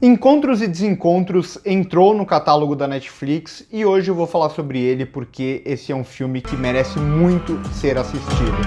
Encontros e Desencontros entrou no catálogo da Netflix e hoje eu vou falar sobre ele porque esse é um filme que merece muito ser assistido.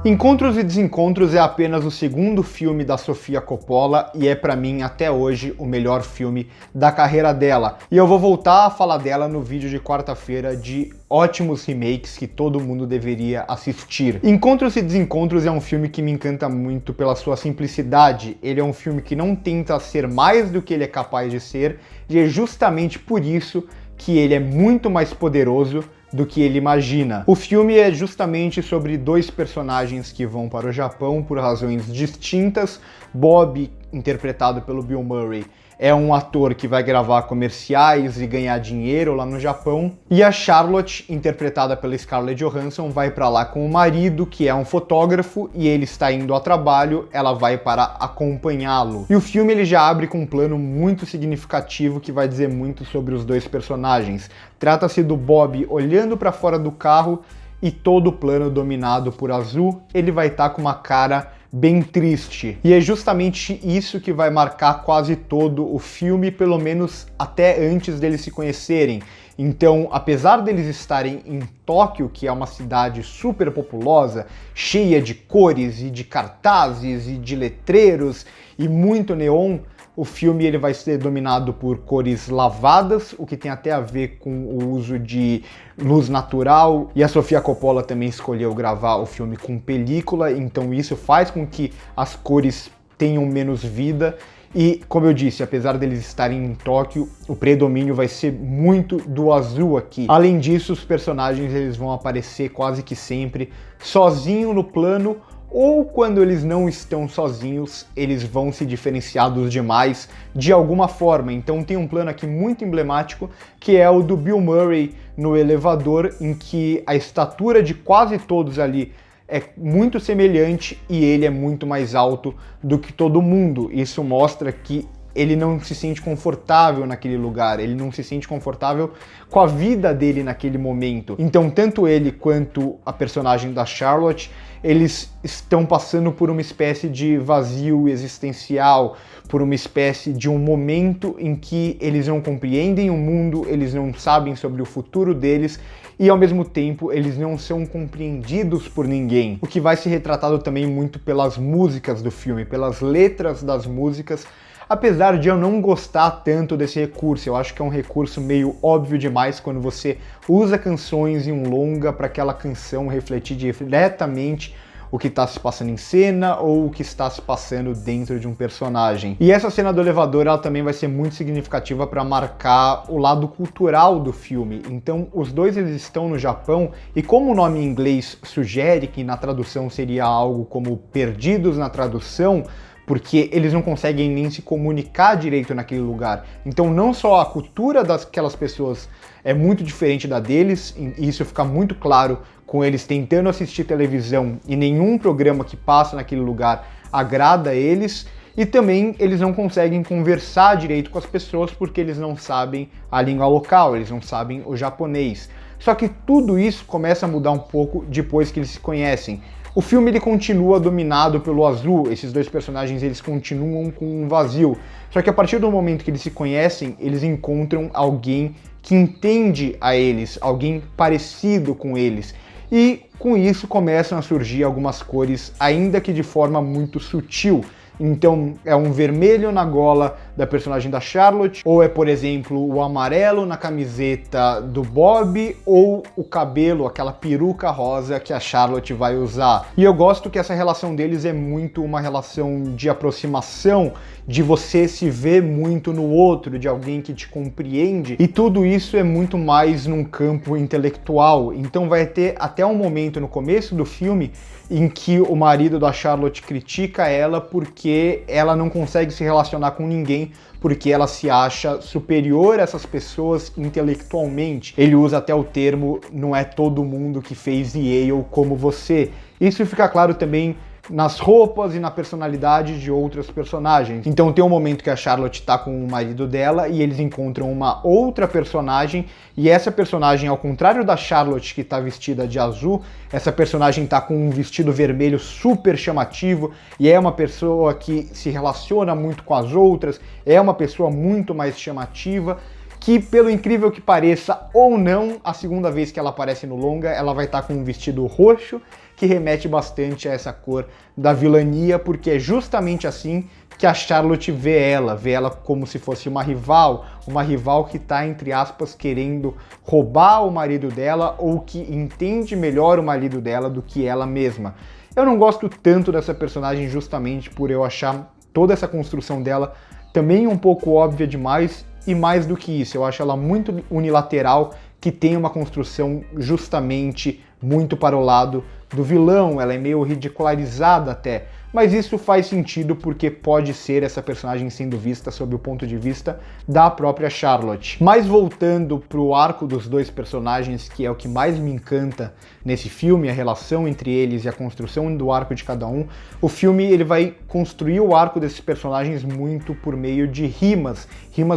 Encontros e Desencontros é apenas o segundo filme da Sofia Coppola e é pra mim até hoje o melhor filme da carreira dela. E eu vou voltar a falar dela no vídeo de quarta-feira de ótimos remakes que todo mundo deveria assistir. Encontros e Desencontros é um filme que me encanta muito pela sua simplicidade. Ele é um filme que não tenta ser mais do que ele é capaz de ser e é justamente por isso que ele é muito mais poderoso do que ele imagina. O filme é justamente sobre dois personagens que vão para o Japão por razões distintas. Bob, interpretado pelo Bill Murray, é um ator que vai gravar comerciais e ganhar dinheiro lá no Japão. E a Charlotte, interpretada pela Scarlett Johansson, vai para lá com o marido, que é um fotógrafo, e ele está indo a trabalho, ela vai para acompanhá-lo. E o filme ele já abre com um plano muito significativo que vai dizer muito sobre os dois personagens. Trata-se do Bob olhando para fora do carro e todo o plano dominado por azul, ele vai estar com uma cara bem triste. E é justamente isso que vai marcar quase todo o filme, pelo menos até antes deles se conhecerem. Então, apesar deles estarem em Tóquio, que é uma cidade super populosa, cheia de cores e de cartazes e de letreiros e muito neon, o filme ele vai ser dominado por cores lavadas, o que tem até a ver com o uso de luz natural, e a Sofia Coppola também escolheu gravar o filme com película, então isso faz com que as cores tenham menos vida. E, como eu disse, apesar deles estarem em Tóquio, o predomínio vai ser muito do azul aqui. Além disso, os personagens eles vão aparecer quase que sempre sozinho no plano, ou quando eles não estão sozinhos, eles vão se diferenciar dos demais de alguma forma. Então tem um plano aqui muito emblemático, que é o do Bill Murray no elevador, em que a estatura de quase todos ali é muito semelhante e ele é muito mais alto do que todo mundo. Isso mostra que ele não se sente confortável naquele lugar, ele não se sente confortável com a vida dele naquele momento. Então, tanto ele quanto a personagem da Charlotte, eles estão passando por uma espécie de vazio existencial, por uma espécie de um momento em que eles não compreendem o mundo, eles não sabem sobre o futuro deles e, ao mesmo tempo, eles não são compreendidos por ninguém. O que vai ser retratado também muito pelas músicas do filme, pelas letras das músicas. Apesar de eu não gostar tanto desse recurso, eu acho que é um recurso meio óbvio demais quando você usa canções em um longa para aquela canção refletir diretamente o que está se passando em cena ou o que está se passando dentro de um personagem. E essa cena do elevador ela também vai ser muito significativa para marcar o lado cultural do filme. Então os dois eles estão no Japão e como o nome em inglês sugere que na tradução seria algo como perdidos na tradução, porque eles não conseguem nem se comunicar direito naquele lugar. Então não só a cultura daquelas pessoas é muito diferente da deles, e isso fica muito claro com eles tentando assistir televisão e nenhum programa que passa naquele lugar agrada a eles, e também eles não conseguem conversar direito com as pessoas porque eles não sabem a língua local, eles não sabem o japonês. Só que tudo isso começa a mudar um pouco depois que eles se conhecem. O filme ele continua dominado pelo azul, esses dois personagens eles continuam com um vazio. Só que a partir do momento que eles se conhecem, eles encontram alguém que entende a eles, alguém parecido com eles. E com isso começam a surgir algumas cores, ainda que de forma muito sutil. Então é um vermelho na gola da personagem da Charlotte, ou é, por exemplo, o amarelo na camiseta do Bob, ou o cabelo, aquela peruca rosa que a Charlotte vai usar. E eu gosto que essa relação deles é muito uma relação de aproximação, de você se ver muito no outro, de alguém que te compreende, e tudo isso é muito mais num campo intelectual. Então vai ter até um momento no começo do filme em que o marido da Charlotte critica ela porque ela não consegue se relacionar com ninguém, porque ela se acha superior a essas pessoas intelectualmente. Ele usa até o termo, não é todo mundo que fez Yale como você. Isso fica claro também nas roupas e na personalidade de outras personagens. Então tem um momento que a Charlotte tá com o marido dela e eles encontram uma outra personagem, e essa personagem, ao contrário da Charlotte que tá vestida de azul, essa personagem tá com um vestido vermelho super chamativo, e é uma pessoa que se relaciona muito com as outras, é uma pessoa muito mais chamativa, que, pelo incrível que pareça ou não, a segunda vez que ela aparece no longa, ela vai estar com um vestido roxo, que remete bastante a essa cor da vilania, porque é justamente assim que a Charlotte vê ela como se fosse uma rival que está, entre aspas, querendo roubar o marido dela, ou que entende melhor o marido dela do que ela mesma. Eu não gosto tanto dessa personagem justamente por eu achar toda essa construção dela também um pouco óbvia demais, e mais do que isso, eu acho ela muito unilateral, que tem uma construção justamente muito para o lado do vilão, ela é meio ridicularizada até, mas isso faz sentido porque pode ser essa personagem sendo vista sob o ponto de vista da própria Charlotte. Mas voltando pro arco dos dois personagens, que é o que mais me encanta nesse filme, a relação entre eles e a construção do arco de cada um, o filme ele vai construir o arco desses personagens muito por meio de rimas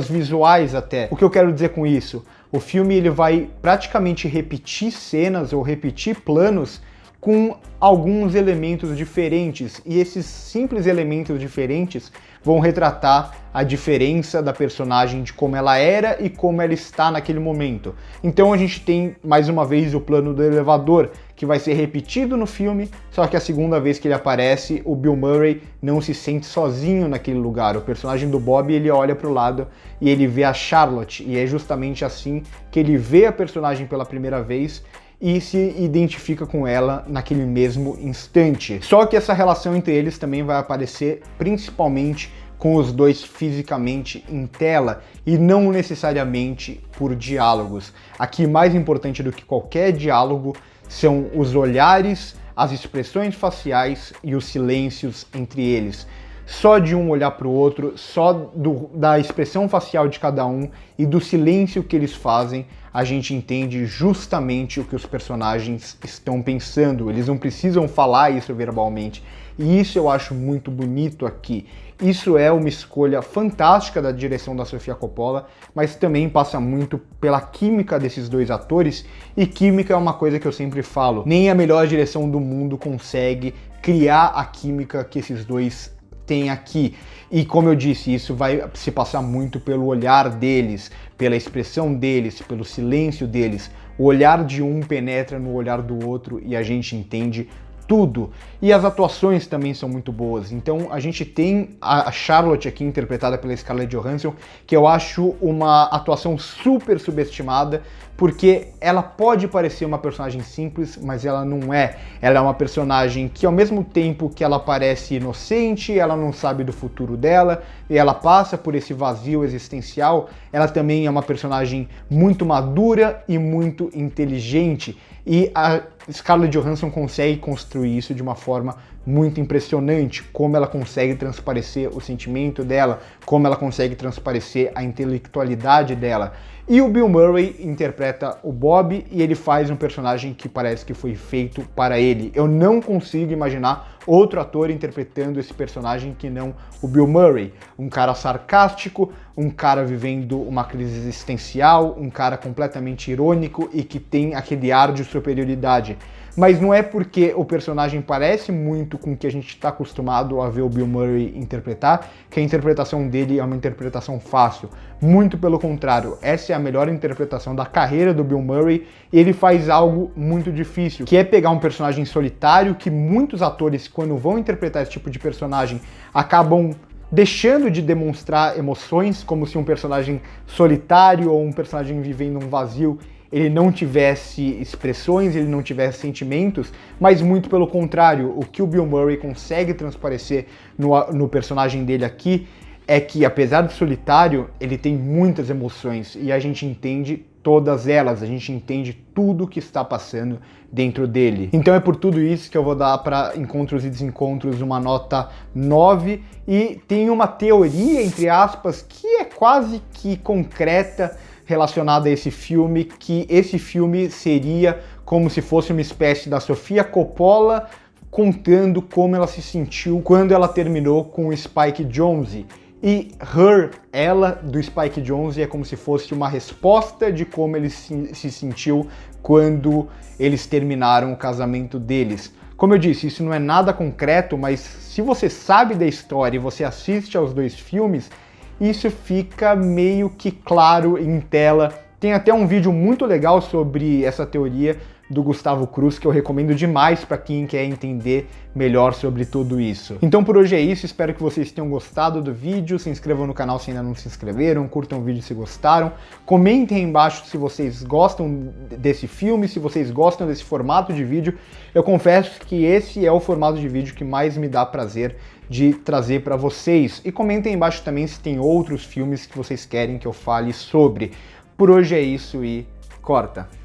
visuais até. O que eu quero dizer com isso? O filme ele vai praticamente repetir cenas ou repetir planos com alguns elementos diferentes, e esses simples elementos diferentes vão retratar a diferença da personagem de como ela era e como ela está naquele momento. Então a gente tem mais uma vez o plano do elevador, que vai ser repetido no filme, só que a segunda vez que ele aparece, o Bill Murray não se sente sozinho naquele lugar. O personagem do Bob, ele olha para o lado e ele vê a Charlotte, e é justamente assim que ele vê a personagem pela primeira vez e se identifica com ela naquele mesmo instante. Só que essa relação entre eles também vai aparecer principalmente com os dois fisicamente em tela e não necessariamente por diálogos. Aqui, mais importante do que qualquer diálogo são os olhares, as expressões faciais e os silêncios entre eles. Só de um olhar para o outro, só da expressão facial de cada um e do silêncio que eles fazem, a gente entende justamente o que os personagens estão pensando. Eles não precisam falar isso verbalmente. E isso eu acho muito bonito aqui. Isso é uma escolha fantástica da direção da Sofia Coppola, mas também passa muito pela química desses dois atores, e química é uma coisa que eu sempre falo. Nem a melhor direção do mundo consegue criar a química que esses dois tem aqui. E como eu disse, isso vai se passar muito pelo olhar deles, pela expressão deles, pelo silêncio deles. O olhar de um penetra no olhar do outro e a gente entende tudo. E as atuações também são muito boas. Então a gente tem a Charlotte aqui interpretada pela Scarlett Johansson, que eu acho uma atuação super subestimada, porque ela pode parecer uma personagem simples, mas ela não é. Ela é uma personagem que, ao mesmo tempo que ela parece inocente, ela não sabe do futuro dela, e ela passa por esse vazio existencial, ela também é uma personagem muito madura e muito inteligente. E a Scarlett Johansson consegue construir isso de uma forma muito impressionante, como ela consegue transparecer o sentimento dela, como ela consegue transparecer a intelectualidade dela. E o Bill Murray interpreta o Bob e ele faz um personagem que parece que foi feito para ele. Eu não consigo imaginar outro ator interpretando esse personagem que não o Bill Murray. Um cara sarcástico, um cara vivendo uma crise existencial, um cara completamente irônico e que tem aquele ar de superioridade. Mas não é porque o personagem parece muito com o que a gente está acostumado a ver o Bill Murray interpretar, que a interpretação dele é uma interpretação fácil. Muito pelo contrário, essa é a melhor interpretação da carreira do Bill Murray, e ele faz algo muito difícil, que é pegar um personagem solitário, que muitos atores, quando vão interpretar esse tipo de personagem, acabam deixando de demonstrar emoções, como se um personagem solitário ou um personagem vivendo um vazio ele não tivesse expressões, ele não tivesse sentimentos, mas muito pelo contrário, o que o Bill Murray consegue transparecer no personagem dele aqui é que, apesar de solitário, ele tem muitas emoções e a gente entende todas elas, a gente entende tudo que está passando dentro dele. Então é por tudo isso que eu vou dar para Encontros e Desencontros uma nota 9, e tem uma teoria, entre aspas, que é quase que concreta, relacionada a esse filme, que esse filme seria como se fosse uma espécie da Sofia Coppola contando como ela se sentiu quando ela terminou com o Spike Jonze. E ela do Spike Jonze é como se fosse uma resposta de como ele se sentiu quando eles terminaram o casamento deles. Como eu disse, isso não é nada concreto, mas se você sabe da história e você assiste aos dois filmes, isso fica meio que claro em tela. Tem até um vídeo muito legal sobre essa teoria do Gustavo Cruz, que eu recomendo demais para quem quer entender melhor sobre tudo isso. Então por hoje é isso, espero que vocês tenham gostado do vídeo, se inscrevam no canal se ainda não se inscreveram, curtam o vídeo se gostaram, comentem aí embaixo se vocês gostam desse filme, se vocês gostam desse formato de vídeo. Eu confesso que esse é o formato de vídeo que mais me dá prazer de trazer para vocês. E comentem aí embaixo também se tem outros filmes que vocês querem que eu fale sobre. Por hoje é isso e corta!